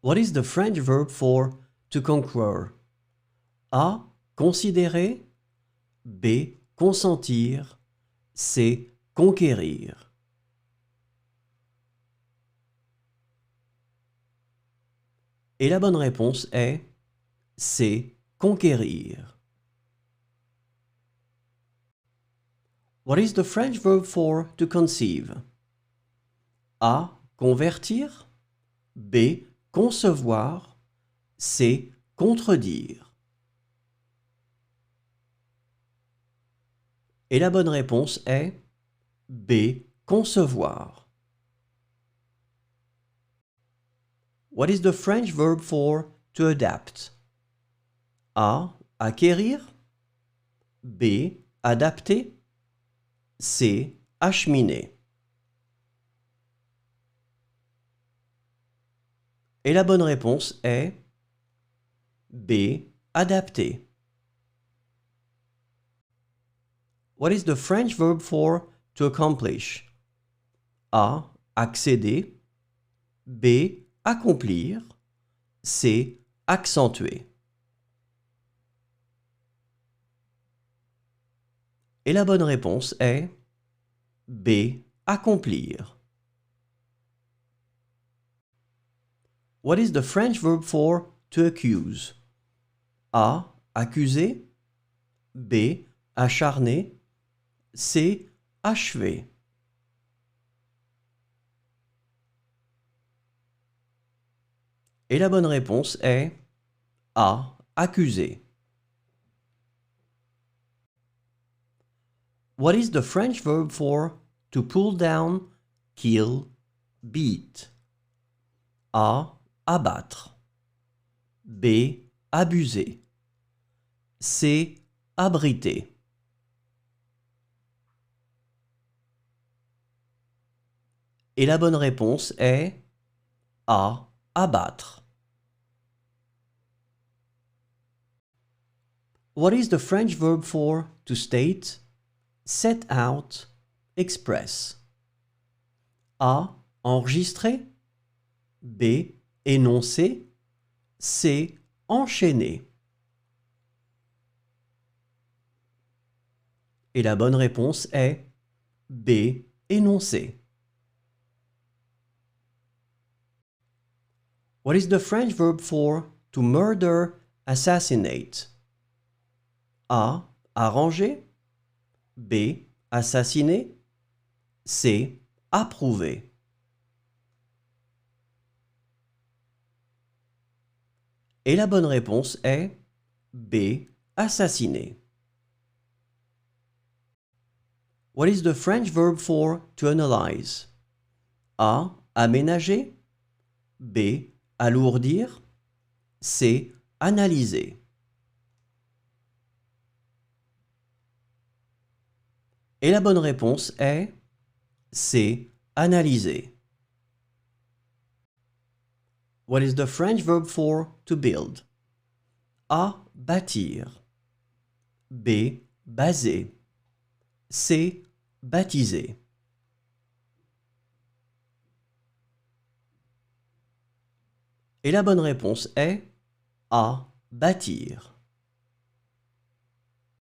What is the French verb for to conquer? A. Considérer. B. Consentir. C. Conquérir. Et la bonne réponse est C. Conquérir. What is the French verb for to conceive? A. Convertir. B. Concevoir. C. Contredire. Et la bonne réponse est B. Concevoir. What is the French verb for to adapt? A. Acquérir. B. Adapter. C. Acheminer. Et la bonne réponse est B. Adapter. What is the French verb for to accomplish? A. Accéder. B. Accomplir. C. Accentuer. Et la bonne réponse est B. Accomplir. What is the French verb for to accuse? A. Accuser. B. Acharner. C. Achever. Et la bonne réponse est A. Accuser. What is the French verb for to pull down, kill, beat? A. Abattre. B. Abuser. C. Abriter. Et la bonne réponse est A. Abattre. What is the French verb for to state, set out, express? A. Enregistrer. B. Énoncer. C. Enchaîner. Et la bonne réponse est B. Énoncer. What is the French verb for to murder, assassinate? A. Arranger. B. Assassiner. C. Approuver. Et la bonne réponse est B. Assassiner. What is the French verb for to analyze? A. Aménager. B. Alourdir. C. Analyser. Et la bonne réponse est C. Analyser. What is the French verb for to build? A. Bâtir. B. Baser. C. Baptiser. Et la bonne réponse est A. Bâtir.